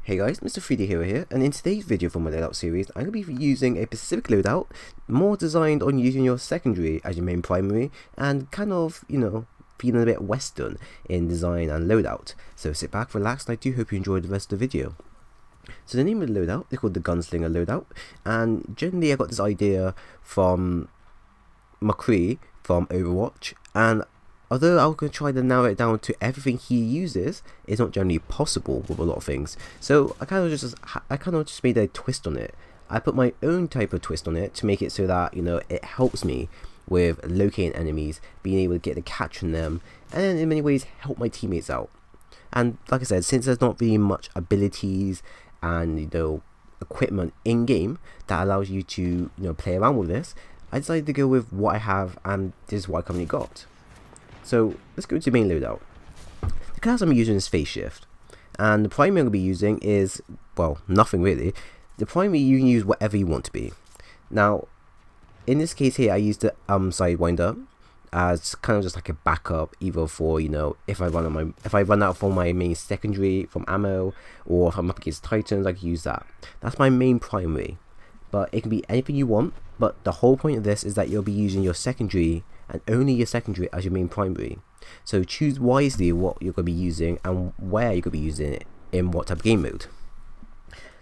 Hey guys, Mr. 3D Hero here, and in today's video for my loadout series, I'm going to be using a specific loadout more designed on using your secondary as your main primary and kind of, feeling a bit western in design and loadout. So sit back, relax, and I do hope you enjoyed the rest of the video. So the name of the loadout is called the Gunslinger Loadout, and generally I got this idea from McCree from Overwatch, and although I'm going to try to narrow it down to everything he uses, it's not generally possible with a lot of things. So I kind of just made a twist on it. I put my own type of twist on it to make it so that it helps me with locating enemies, being able to get the catch on them, and in many ways help my teammates out. And like I said, since there's not really much abilities and equipment in game that allows you to play around with this, I decided to go with what I have, and this is what I currently got. So let's go to the main loadout. The class I'm using is Phase Shift, and the primary I'm going to be using is, well, nothing really. The primary, you can use whatever you want to be. Now, in this case here, I used the Sidewinder as kind of just like a backup, either for if I run out for my main secondary from ammo, or if I'm up against Titans, I can use that. That's my main primary, but it can be anything you want. But the whole point of this is that you'll be using your secondary and only your secondary as your main primary. So choose wisely what you're going to be using and where you're going to be using it in what type of game mode.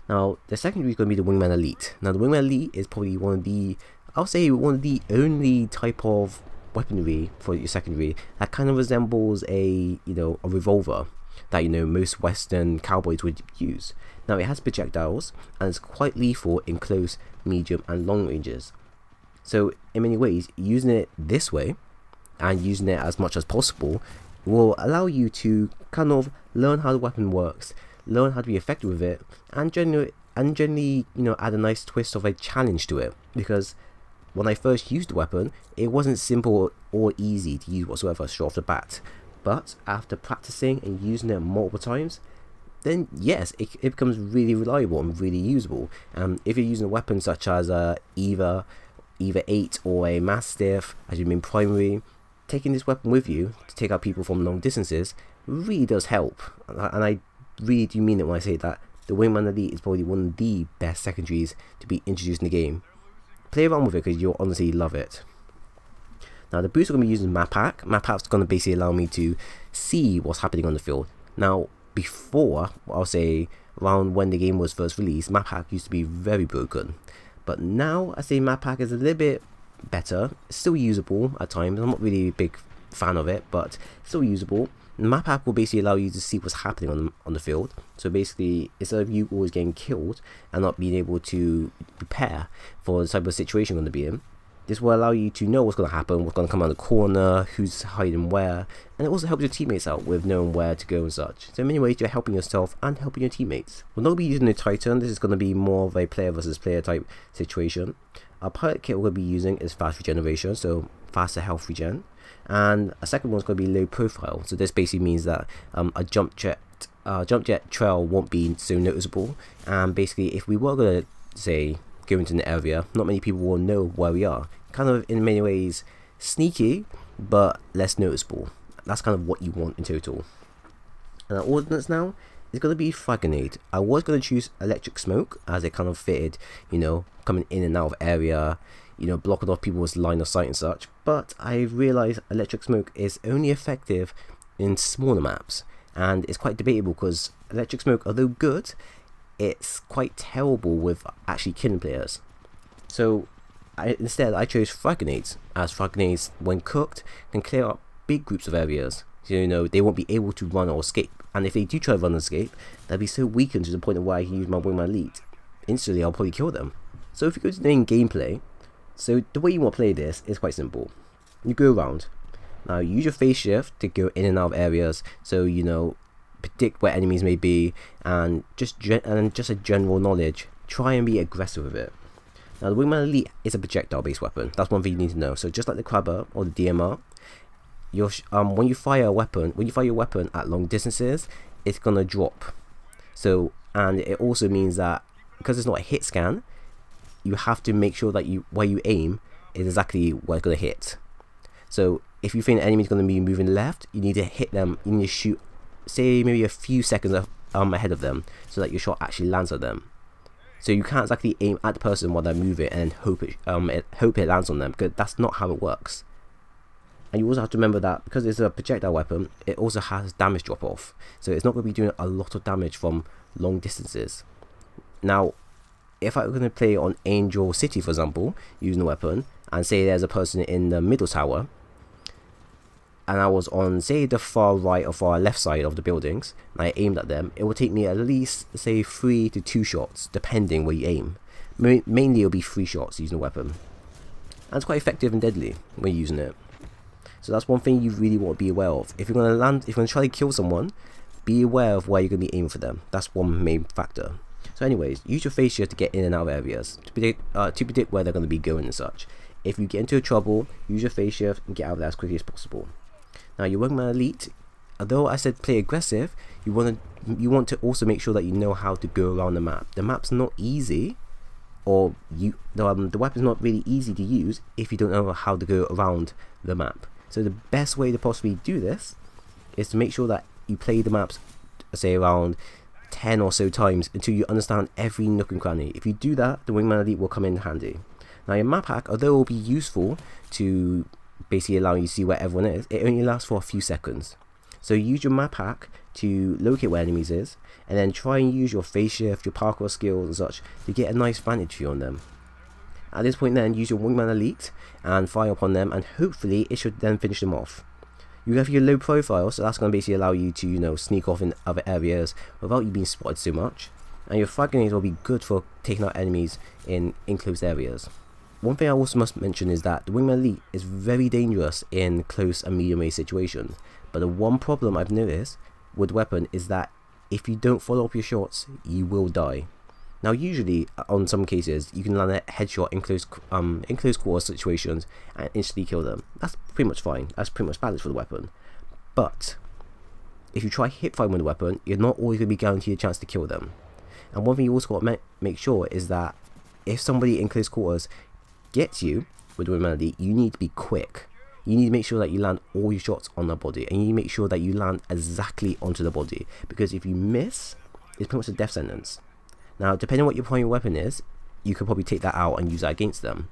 Now the secondary is going to be the Wingman Elite. Now the Wingman Elite is probably one of the only type of weaponry for your secondary that kind of resembles a revolver that most Western cowboys would use. Now it has projectiles and it's quite lethal in close, medium and long ranges. So in many ways, using it this way and using it as much as possible will allow you to kind of learn how the weapon works, learn how to be effective with it, and generally add a nice twist of a challenge to it. Because when I first used the weapon, it wasn't simple or easy to use whatsoever straight off the bat. But after practicing and using it multiple times, then yes, it becomes really reliable and really usable. If you're using a weapon such as either 8 or a Mastiff as your main primary, taking this weapon with you to take out people from long distances really does help. And I really do mean it when I say that the Wingman Elite is probably one of the best secondaries to be introduced in the game. Play around with it because you'll honestly love it. Now the boost I'm going to be using Map Hack. Map Hack's going to basically allow me to see what's happening on the field. Now before, I'll say around when the game was first released, Map Hack used to be very broken. But now I say Map Hack is a little bit better. It's still usable at times. I'm not really a big fan of it, but still usable. Map Hack will basically allow you to see what's happening on the field. So basically, instead of you always getting killed and not being able to prepare for the type of situation you're going to be in, this will allow you to know what's going to happen, what's going to come out of the corner, who's hiding where, and it also helps your teammates out with knowing where to go and such. So in many ways, you're helping yourself and helping your teammates. We'll not be using the Titan. This is going to be more of a player versus player type situation. Our pilot kit we'll be using is fast regeneration, so faster health regen, and a second one's going to be low profile. So this basically means that a jump jet trail won't be so noticeable, and basically if we were going to say go into an area, not many people will know where we are. Kind of in many ways sneaky, but less noticeable. That's kind of what you want in total. And our ordnance now is going to be frag grenade. I was going to choose electric smoke as it kind of fitted, coming in and out of area, blocking off people's line of sight and such. But I realized electric smoke is only effective in smaller maps, and it's quite debatable because electric smoke, although good, it's quite terrible with actually killing players. So instead I chose frag grenades, as frag grenades when cooked can clear up big groups of areas. So they won't be able to run or escape, and if they do try to run and escape, they'll be so weakened to the point of where I can use my Wingman Elite. Instantly I'll probably kill them. So if you go to the main gameplay, so the way you want to play this is quite simple. You go around. Now use your phase shift to go in and out of areas, so predict where enemies may be, and just a general knowledge. Try and be aggressive with it. Now the Wingman Elite is a projectile based weapon. That's one thing you need to know. So just like the Crabber or the DMR, when you fire your weapon at long distances, it's gonna drop. So, and it also means that because it's not a hit scan, you have to make sure that where you aim is exactly where it's gonna hit. So if you think the enemy's gonna be moving left, you need to hit them. You need to shoot, say maybe a few seconds ahead of them so that your shot actually lands on them. So you can't exactly aim at the person while they move it and hope it lands on them, because that's not how it works. And you also have to remember that because it's a projectile weapon, it also has damage drop off, so it's not going to be doing a lot of damage from long distances. Now, if I'm going to play on Angel City, for example, using the weapon, and say there's a person in the middle tower, and I was on, say, the far right or far left side of the buildings, and I aimed at them, it will take me at least, say, 3 to 2 shots, depending where you aim. Mainly it'll be 3 shots using the weapon. And it's quite effective and deadly when you're using it. So that's one thing you really want to be aware of. If you're going to try to kill someone, be aware of where you're going to be aiming for them. That's one main factor. So anyways, use your face shield to get in and out of areas, to predict where they're going to be going and such. If you get into trouble, use your face shield and get out of there as quickly as possible. Now, your wingman elite, although I said play aggressive, you want to also make sure that you know how to go around the map. The map's not easy, or the weapon's not really easy to use if you don't know how to go around the map. So the best way to possibly do this is to make sure that you play the maps, say, around 10 or so times until you understand every nook and cranny. If you do that, the wingman elite will come in handy. Now, your map hack, although it will be useful to basically allow you to see where everyone is, it only lasts for a few seconds. So use your map hack to locate where enemies is, and then try and use your phase shift, your parkour skills and such to get a nice vantage view on them. At this point then, use your wingman elite and fire upon them, and hopefully it should then finish them off. You have your low profile, so that's going to basically allow you to, sneak off in other areas without you being spotted so much. And your frag grenades will be good for taking out enemies in enclosed areas. One thing I also must mention is that the wingman elite is very dangerous in close and medium range situations. But the one problem I've noticed with the weapon is that if you don't follow up your shots, you will die. Now, usually, on some cases, you can land a headshot in close quarter situations and instantly kill them. That's pretty much fine. That's pretty much balanced for the weapon. But if you try hip firing with the weapon, you're not always going to be guaranteed a chance to kill them. And one thing you also got to make sure is that if somebody in close quarters gets you with the wingman elite, you need to be quick. You need to make sure that you land all your shots on the body, and you need to make sure that you land exactly onto the body, because if you miss, it's pretty much a death sentence. Now, depending on what your primary weapon is, you could probably take that out and use that against them.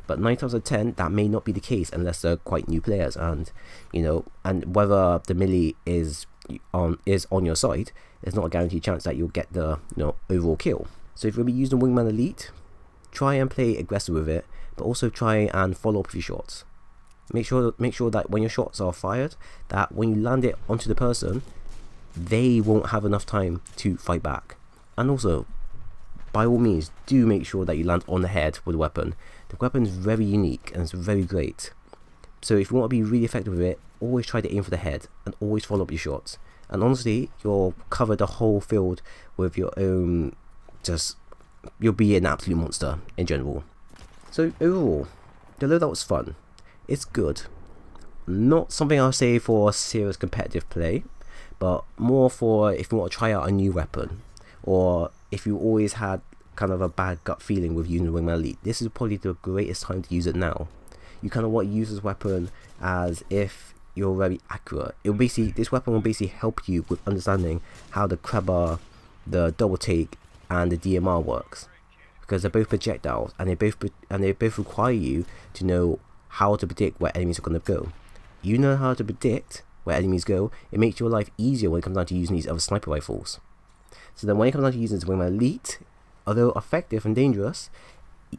But 9 times out of 10, that may not be the case unless they're quite new players, and and whether the melee is on your side, there's not a guaranteed chance that you'll get the overall kill. So if you're going to be using wingman elite, try and play aggressive with it, but also try and follow up with your shots. Make sure that when your shots are fired, that when you land it onto the person, they won't have enough time to fight back. And also, by all means, do make sure that you land on the head with the weapon. The weapon is very unique and it's very great. So if you want to be really effective with it, always try to aim for the head and always follow up your shots. And honestly, you'll cover the whole field with your own, you'll be an absolute monster in general. So overall, the loadout was fun. It's good. Not something I'll say for serious competitive play, but more for if you want to try out a new weapon, or if you always had kind of a bad gut feeling with using the wingman elite. This is probably the greatest time to use it now. You kind of want to use this weapon as if you're very accurate. This weapon will basically help you with understanding how the crabber, the double take, and the DMR works, because they're both projectiles, and they both require you to know how to predict where enemies are going to go. You know how to predict where enemies go, it makes your life easier when it comes down to using these other sniper rifles. So then when it comes down to using this wingman elite, although effective and dangerous,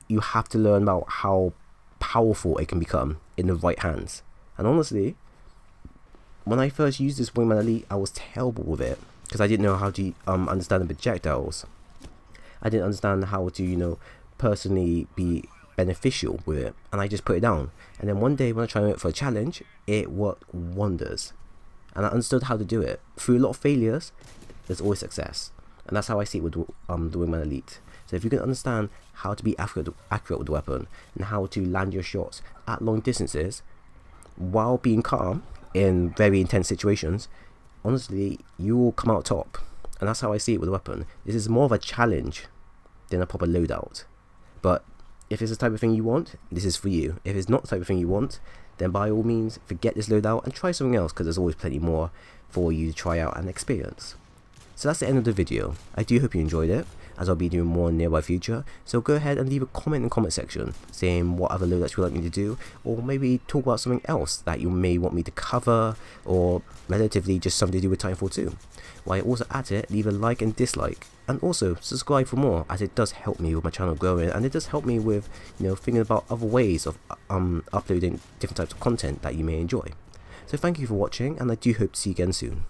you have to learn about how powerful it can become in the right hands. And honestly, when I first used this wingman elite, I was terrible with it, because I didn't know how to understand the projectiles. I didn't understand how to, personally be beneficial with it, and I just put it down. And then one day when I tried it for a challenge, it worked wonders, and I understood how to do it. Through a lot of failures, there's always success, and that's how I see it with the wingman elite. So if you can understand how to be accurate with the weapon, and how to land your shots at long distances while being calm in very intense situations, honestly, you will come out top. And that's how I see it with the weapon. This is more of a challenge than a proper loadout. But if it's the type of thing you want, this is for you. If it's not the type of thing you want, then by all means, forget this loadout and try something else, because there's always plenty more for you to try out and experience. So that's the end of the video. I do hope you enjoyed it, as I'll be doing more in the nearby future. So go ahead and leave a comment in the comment section saying what other loadouts you would like me to do, or maybe talk about something else that you may want me to cover, or relatively just something to do with TitanFall 2. While you're also at it, leave a like and dislike, and also subscribe for more, as it does help me with my channel growing, and it does help me with, thinking about other ways of uploading different types of content that you may enjoy. So thank you for watching, and I do hope to see you again soon.